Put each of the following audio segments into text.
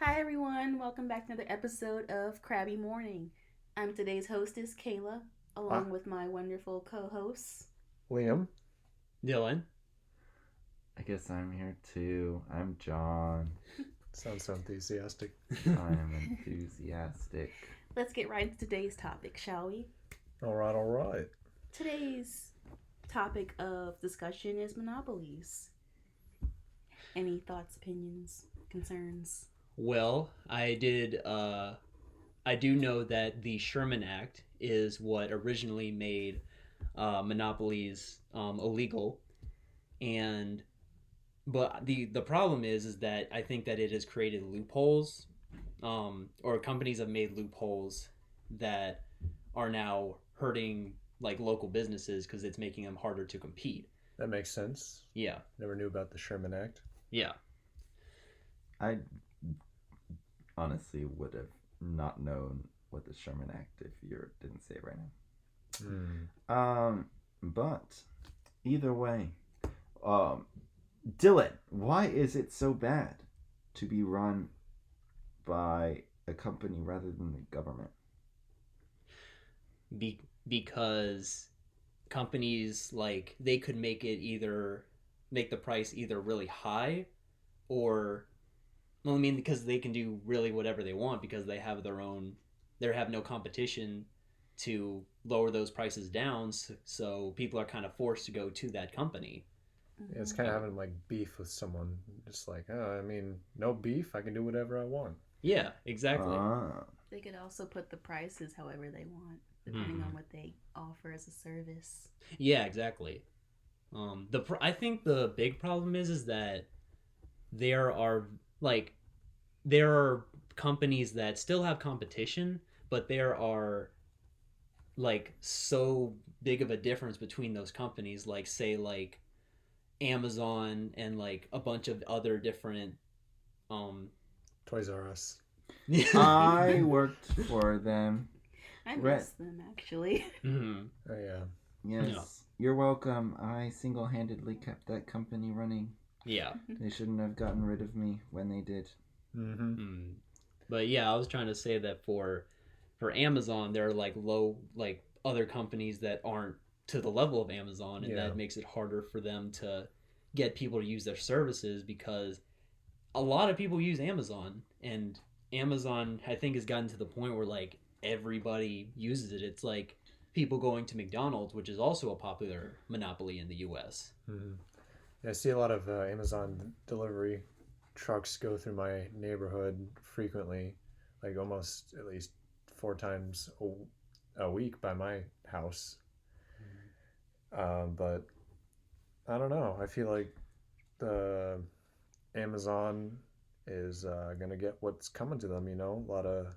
Hi everyone, welcome back to another episode of Crabby Morning. I'm today's hostess, Kayla, Ah, along with my wonderful co-hosts. Liam. Dylan. I guess I'm here too. I'm John. Sounds so enthusiastic. I am enthusiastic. Let's get right into today's topic, shall we? All right, all right. Today's topic of discussion is monopolies. Any thoughts, opinions, concerns? Well, I do know that the Sherman Act is what originally made monopolies illegal, and but the problem is that I think that it has created loopholes, or companies have made loopholes that are now hurting like local businesses because it's making them harder to compete. That makes sense. Yeah, Never knew about the Sherman Act. yeah. I honestly would have not known what the Sherman Act if you didn't say it right now. But either way, um, Dylan, why is it so bad to be run by a company rather than the government? Because companies like they could make the price either really high or well, I mean because they can do really whatever they want because they have their own they have no competition to lower those prices down, so people are kind of forced to go to that company. Yeah, it's kind of having like beef with someone. Just like, oh, I mean, no beef. I can do whatever I want. Yeah, exactly. They could also put the prices however they want, depending on what they offer as a service. Yeah, exactly. I think the big problem is that there are like there are companies that still have competition, but there are like so big of a difference between those companies, like say like Amazon and like a bunch of other different um Toys R Us. I worked for them. I miss them actually. Mhm. Oh yeah. Yes. Yeah. You're welcome. I single-handedly kept that company running. Yeah. They shouldn't have gotten rid of me when they did. Mm-hmm. But yeah, I was trying to say that for Amazon, there are like low like other companies that aren't to the level of Amazon, and Yeah. that makes it harder for them to get people to use their services because a lot of people use Amazon, and Amazon I think has gotten to the point where like everybody uses it. It's like people going to McDonald's, which is also a popular monopoly in the U.S. Mm-hmm. Yeah, I see a lot of Amazon delivery trucks go through my neighborhood frequently, like almost at least 4 times a week by my house. But I don't know. I feel like the Amazon is gonna get what's coming to them. A lot of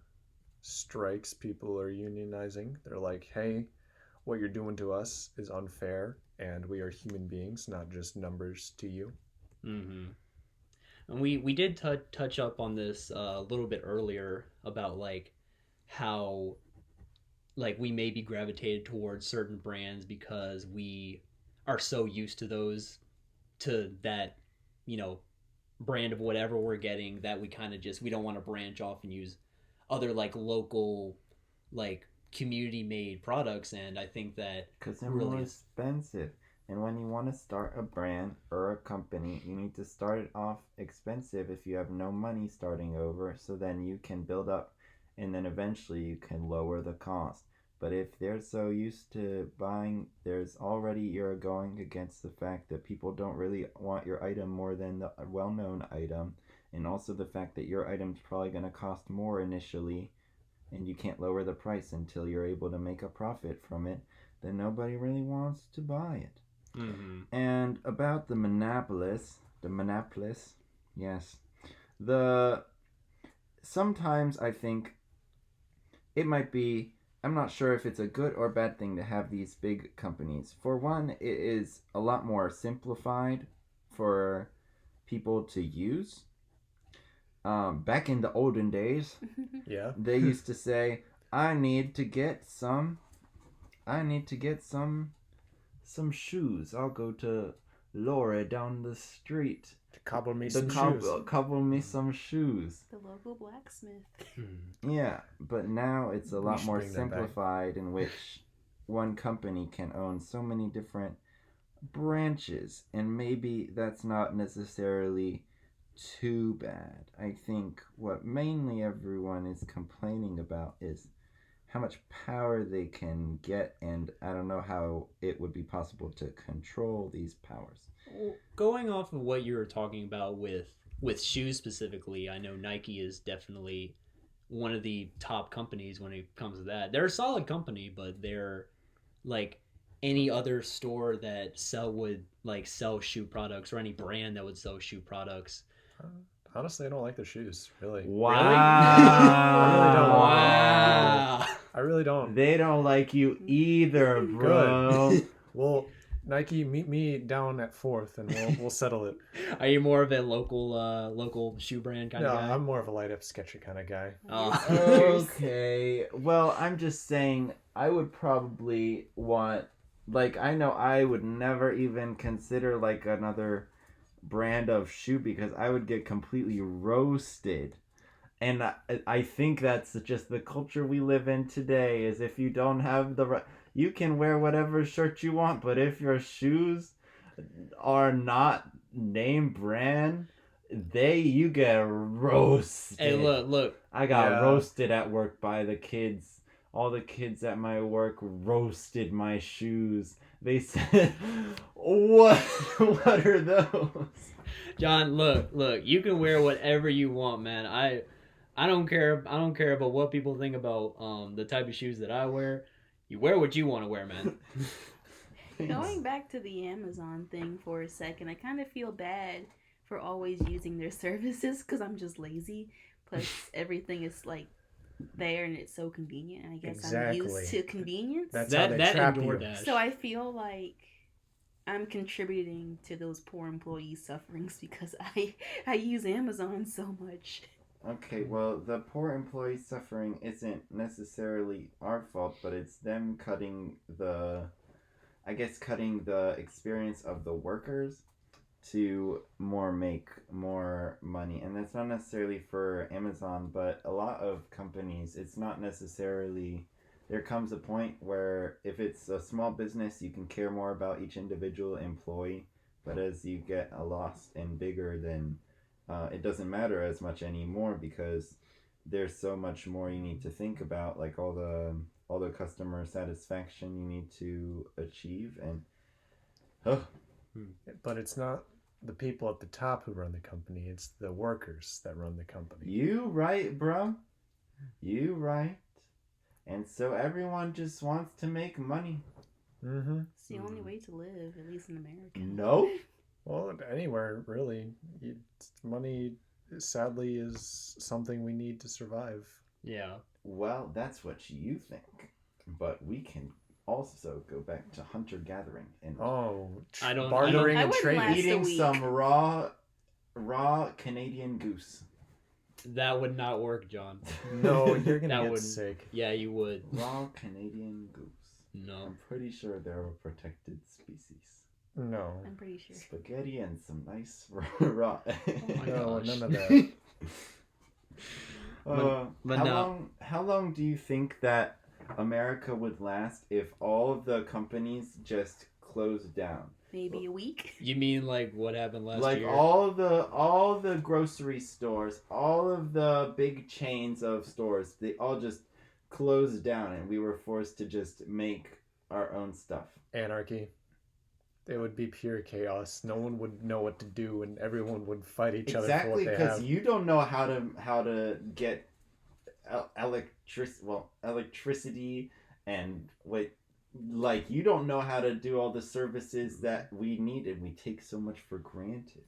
strikes. People are unionizing. They're like, "Hey, what you're doing to us is unfair, and we are human beings, not just numbers to you." Mm-hmm. And we did touch up on this a little bit earlier about like how like we may be gravitated towards certain brands because we are so used to those to that you know brand of whatever we're getting that we kind of just we don't want to branch off and use other like local like community made products, and I think that Because they're really more is expensive. And when you want to start a brand or a company, you need to start it off expensive if you have no money starting over, so then you can build up and then eventually you can lower the cost. But if they're so used to buying, you're going against the fact that people don't really want your item more than the well known item, and also the fact that your item's probably going to cost more initially and you can't lower the price until you're able to make a profit from it, then nobody really wants to buy it. mm-hmm. And about the monopolists, yes, the sometimes I think it might be. I'm not sure if it's a good or bad thing to have these big companies. For one, it is a lot more simplified for people to use. Back in the olden days, Yeah. they used to say, "I need to get some. I need to get some shoes. I'll go to Laura down the street Cobble me The some shoes. cobble me some shoes. The local blacksmith. Yeah, but now it's a We lot should more bring that back. simplified in which one company can own so many different branches, and maybe that's not necessarily too bad. I think what mainly everyone is complaining about is how much power they can get, and I don't know how it would be possible to control these powers. Well, going off of what you were talking about with shoes specifically, I know Nike is definitely one of the top companies when it comes to that. They're a solid company, but they're like any other store that sell shoe products, or any brand that would sell shoe products. Honestly, I don't like their shoes. Really. Wow. I really don't. They don't like you either, bro. Well, Nike, meet me down at 4th, and we'll settle it. Are you more of a local shoe brand kind No, of guy? I'm more of a light up sketchy kind of guy. Okay. Well, I'm just saying I would probably want, like, I know I would never even consider like another brand of shoe because I would get completely roasted. And I think that's just the culture we live in today, is if you don't have the right, you can wear whatever shirt you want, but if your shoes are not name brand, you get roasted. Hey, look. I got roasted at work by the kids. All the kids at my work roasted my shoes. They said, "What are those?" John, look. You can wear whatever you want, man. I don't care. I don't care about what people think about the type of shoes that I wear. You wear what you want to wear, man. Going back to the Amazon thing for a second, I kind of feel bad for always using their services because I'm just lazy. Plus, everything is like there and it's so convenient. And I guess I'm used to convenience. That's how they trap and you. DoorDash. So I feel like I'm contributing to those poor employees' sufferings because I use Amazon so much. Okay, well, the poor employee suffering isn't necessarily our fault, but it's them cutting the experience of the workers to make more money. And that's not necessarily for Amazon, but a lot of companies, it's not necessarily, there comes a point where if it's a small business, you can care more about each individual employee, but as you get a lost and bigger, then it doesn't matter as much anymore because there's so much more you need to think about, like all the customer satisfaction you need to achieve. And But it's not the people at the top who run the company, it's the workers that run the company. You right, bro. You right. And so everyone just wants to make money. Mm-hmm. It's the only way to live, at least in America. No. Well, anywhere, really. Money, sadly, is something we need to survive. Yeah. Well, that's what you think. But we can also go back to hunter-gathering and bartering I and wouldn't trading. last eating a week. some raw Canadian goose. That would not work, John. No, you're going to That get wouldn't. sick. Yeah, you would. Raw Canadian goose. No. I'm pretty sure they're a protected species. No. I'm pretty sure. Spaghetti and some nice raw. my No, gosh. none of that. But How long do you think that America would last if all of the companies just closed down? Maybe a week. You mean like what happened last Like year? all the grocery stores, all of the big chains of stores, they all just closed down and we were forced to just make our own stuff. Anarchy. It would be pure chaos. No one would know what to do, and everyone would fight each other for Exactly, what they because have. you don't know how to get electricity and you don't know how to do all the services that we need, and we take so much for granted.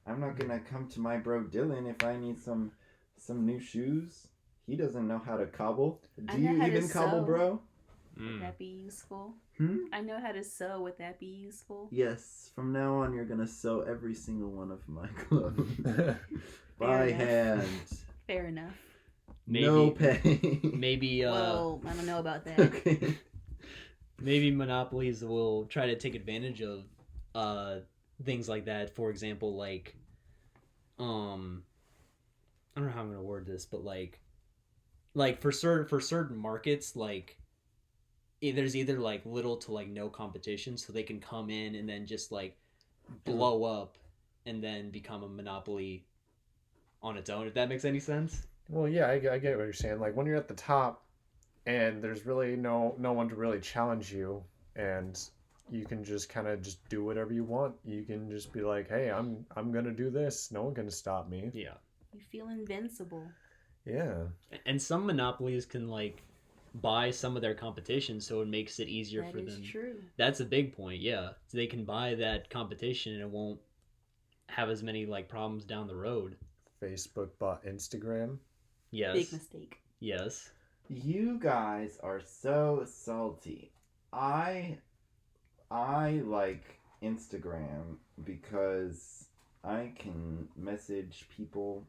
I'm not gonna come to my bro Dylan if I need some new shoes. He doesn't know how to cobble. I Do know you how to even cobble, sew. bro? Would that be useful? I know how to sew. Would that be useful? Yes. From now on, you're gonna sew every single one of my clothes by enough. hand. Fair enough. No pay. Maybe Well, I don't know about that. Okay. maybe monopolies will try to take advantage of things like that. For example, like I don't know how I'm gonna word this, but like for certain markets, like there's either like little to like no competition, so they can come in and then just like blow up and then become a monopoly on its own, if that makes any sense. Well, yeah, I get what you're saying. Like when you're at the top and there's really no one to really challenge you, and you can just kind of just do whatever you want. You can just be like, hey, I'm gonna do this. No one can stop me. Yeah. You feel invincible. Yeah. And some monopolies can like buy some of their competition, so it makes it easier That for is them. true. That's a big point. Yeah, so they can buy that competition and it won't have as many like problems down the road. Facebook bought Instagram. Yes. Big mistake. Yes. You guys are so salty. I like Instagram because I can message people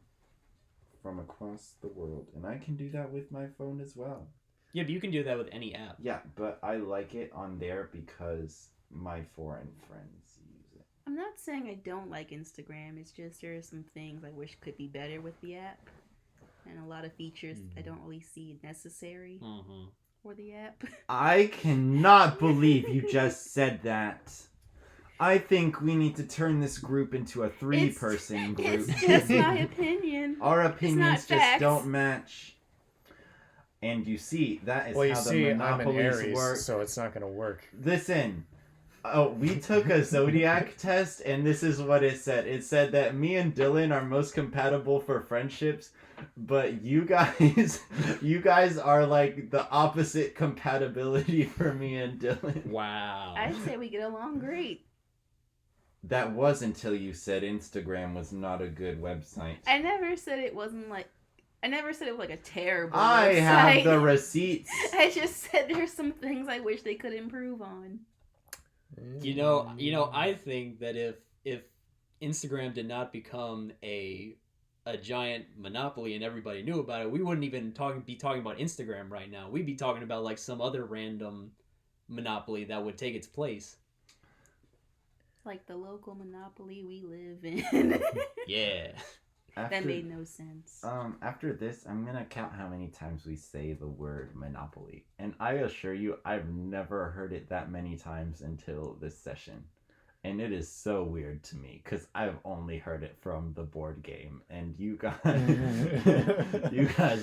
from across the world, and I can do that with my phone as well. Yeah, but you can do that with any app. Yeah, but I like it on there because my foreign friends use it. I'm not saying I don't like Instagram. It's just there are some things I wish could be better with the app. And a lot of features I don't really see necessary for the app. I cannot believe you just said that. I think we need to turn this group into a three-person group. It's just my opinion. Our opinions just facts. don't match. And you see, that is Well, you how see, the I'm an monopolies Aries, work. so it's not gonna work. Listen, we took a zodiac test, and this is what it said. It said that me and Dylan are most compatible for friendships, but you guys are like the opposite compatibility for me and Dylan. Wow. I'd say we get along great. That was until you said Instagram was not a good website. I never said it wasn't like. I never said it was like a terrible I website. have the receipts. I just said there's some things I wish they could improve on. You know, I think that if Instagram did not become a giant monopoly and everybody knew about it, we wouldn't even be talking about Instagram right now. We'd be talking about like some other random monopoly that would take its place. Like the local monopoly we live in. Yeah. That made no sense. After this, I'm gonna count how many times we say the word monopoly. And I assure you, I've never heard it that many times until this session. And it is so weird to me, because I've only heard it from the board game. And you guys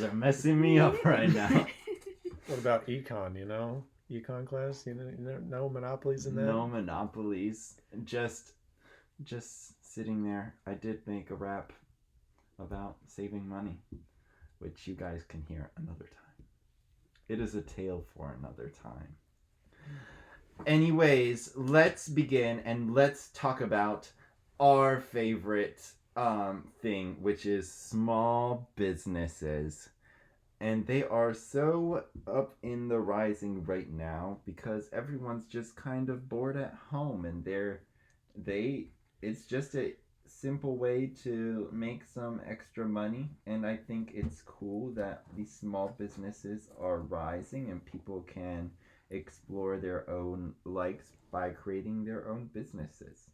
are messing me up right now. What about econ, Econ class? No monopolies in that? No monopolies. Just sitting there. I did make a rap about saving money, which you guys can hear another time. It is a tale for another time. Anyways, let's begin and let's talk about our favorite thing, which is small businesses. And they are so up in the rising right now because everyone's just kind of bored at home, and it's just a simple way to make some extra money. And I think it's cool that these small businesses are rising and people can explore their own likes by creating their own businesses.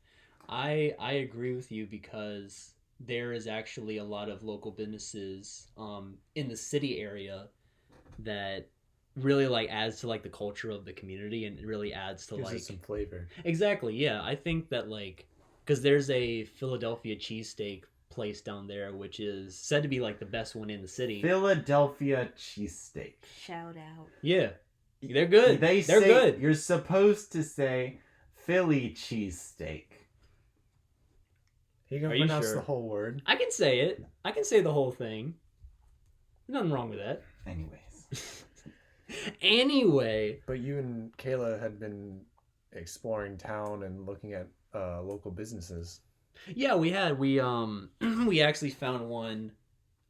I agree with you because there is actually a lot of local businesses in the city area that really like adds to like the culture of the community, and it really adds to Gives like it some flavor. Exactly, yeah. I think that like because there's a Philadelphia cheesesteak place down there which is said to be like the best one in the city. Philadelphia cheesesteak. Shout out. Yeah. They're good. They're good. You're supposed to say Philly cheesesteak. You can Are you pronounce sure? the whole word. I can say it. I can say the whole thing. Nothing wrong with that. Anyways. Anyway. But you and Kayla had been exploring town and looking at local businesses. Yeah, we we actually found one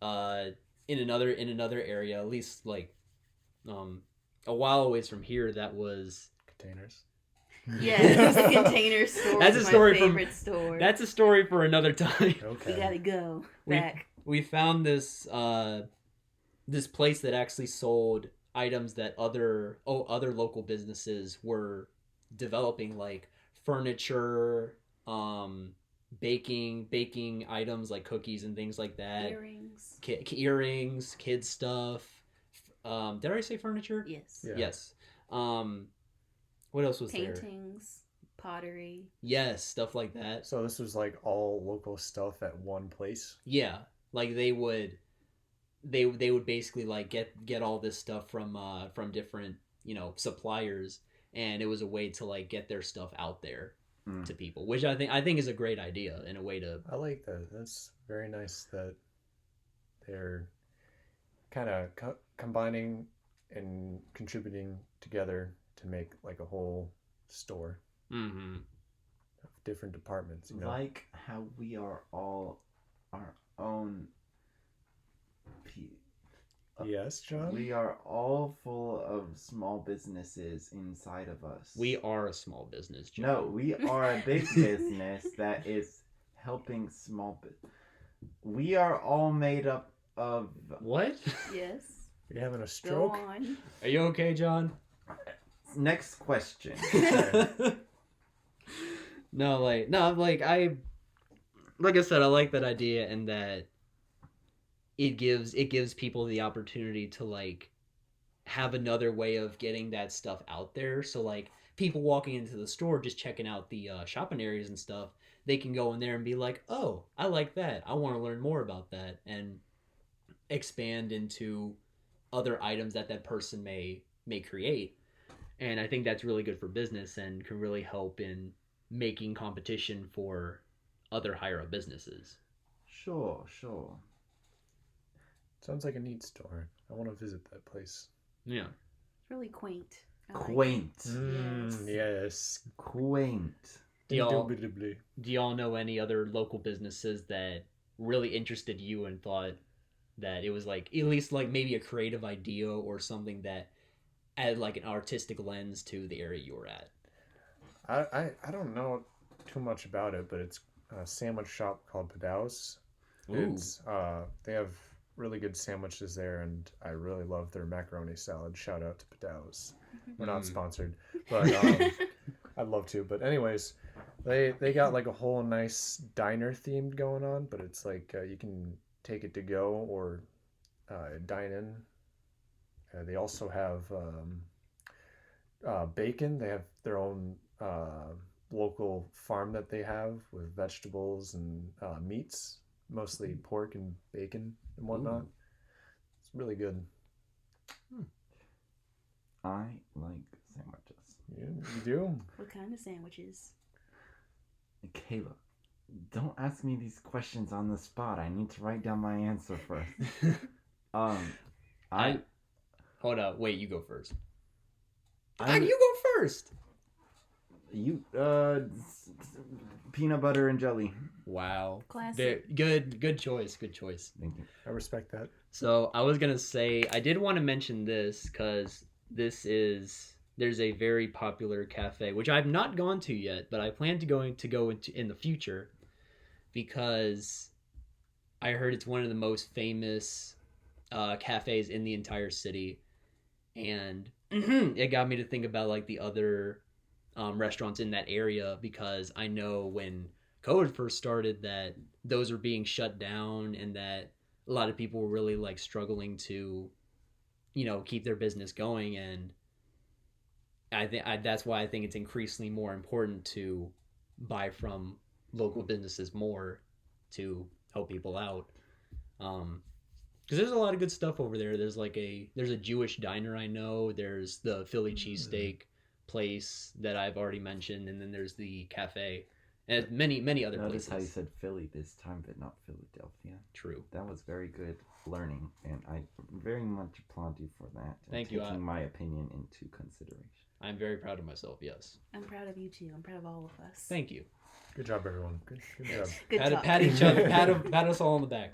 in another area, at least like a while away from here, that was Containers. Yes, the container store. That's a is story my from- favorite store. That's a story for another time. Okay. We gotta go back. We found this this place that actually sold items that other local businesses were developing, like furniture, baking items like cookies and things like that. Earrings. Earrings, kids stuff. Did I say furniture? Yes. Yeah. Yes. What else was there? Paintings, pottery. Yes, stuff like that. So this was like all local stuff at one place. Yeah, like they would basically like get all this stuff from different suppliers, and it was a way to like get their stuff out there to people, which I think is a great idea in a way to. I like that. That's very nice that they're kind of combining and contributing together to make like a whole store Mm-hmm. of different departments. You know, Like how we are all our own. yes, John. We are all full of small businesses inside of us. We are a small business, Joe. No, we are a big business that is helping small. We are all made up of. What? Yes. You're having a Go stroke. on. Are you okay, John? Next question. No, like I said, I like that idea, and that it gives people the opportunity to like have another way of getting that stuff out there. So like people walking into the store just checking out the shopping areas and stuff, they can go in there and be like, oh, I like that, I want to learn more about that, and expand into other items that person may create. And I think that's really good for business and can really help in making competition for other higher up businesses. Sure. Sounds like a neat store. I want to visit that place. Yeah. It's really quaint. I like Quaint. Yes. Quaint. Do y'all, Indubitably. do y'all know any other local businesses that really interested you and thought that it was like at least like maybe a creative idea or something that added like an artistic lens to the area you were at? I don't know too much about it, but it's a sandwich shop called Padau's. Ooh. It's they have really good sandwiches there, and I really love their macaroni salad. Shout out to Padau's. We're not sponsored, but I'd love to. But anyways, they got like a whole nice diner themed going on, but it's like you can take it to go or dine in. They also have bacon. They have their own local farm that they have with vegetables and meats, mostly pork and bacon and whatnot. Ooh. It's really good. I like sandwiches. You do? What kind of sandwiches? Kayla, don't ask me these questions on the spot. I need to write down my answer first. I Hold up. Wait, you go first. I You go first. you peanut butter and jelly. Wow. Classic. Good choice. Good choice. Thank you. I respect that. So I was gonna say I did want to mention this because there's a very popular cafe which I've not gone to yet, but I plan to go into in the future because I heard it's one of the most famous cafes in the entire city, and it got me to think about like the other restaurants in that area, because I know when COVID first started that those were being shut down and that a lot of people were really like struggling to keep their business going. And I think that's why I think it's increasingly more important to buy from local businesses more to help people out. Because there's a lot of good stuff over there. There's a Jewish diner I know. There's the Philly cheesesteak place that I've already mentioned, and then there's the cafe, and many other Notice places. how you said Philly this time, but not Philadelphia. True. That was very good learning, and I very much applaud you for that. And Thank you. taking my opinion into consideration. I'm very proud of myself. Yes. I'm proud of you too. I'm proud of all of us. Thank you. Good job, everyone. Good job. Good talk. Pat each other. Pat us all on the back.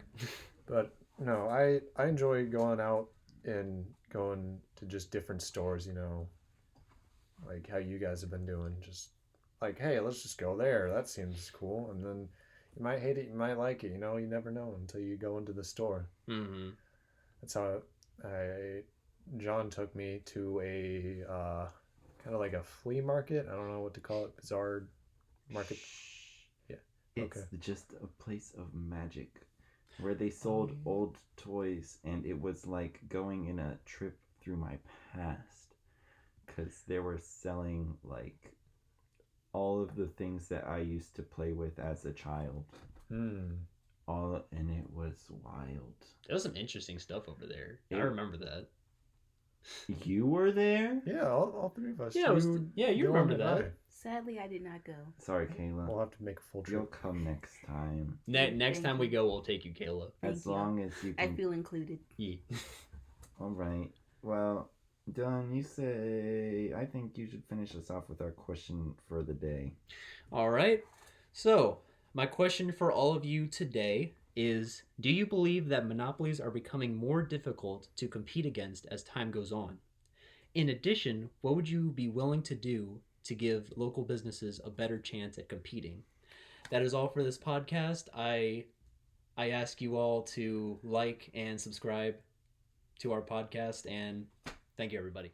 But no, I enjoy going out and going to just different stores, like how you guys have been doing. Just like, hey, let's just go there. That seems cool. And then you might hate it, you might like it. You never know until you go into the store. Mm-hmm. That's how John took me to a kind of like a flea market. I don't know what to call it. Bizarre market. Yeah, It's Okay. just a place of magic where they sold old toys, and it was like going in a trip through my past because they were selling like all of the things that I used to play with as a child. All, and it was wild. There was some interesting stuff over there. I It- remember that. You were there? Yeah, all three of us. Yeah, you Dylan, remember and that. I. Sadly, I did not go. Sorry, Kayla. We'll have to make a full You'll trip. come next time. Next Thank time we you. go, we'll take you, Kayla. Thank As you. long as you I can. feel included. Yeah. All right. Well, Dylan, you say I think you should finish us off with our question for the day. All right. So, my question for all of you today is, do you believe that monopolies are becoming more difficult to compete against as time goes on? In addition, what would you be willing to do to give local businesses a better chance at competing? That is all for this podcast. I ask you all to like and subscribe to our podcast, and thank you, everybody.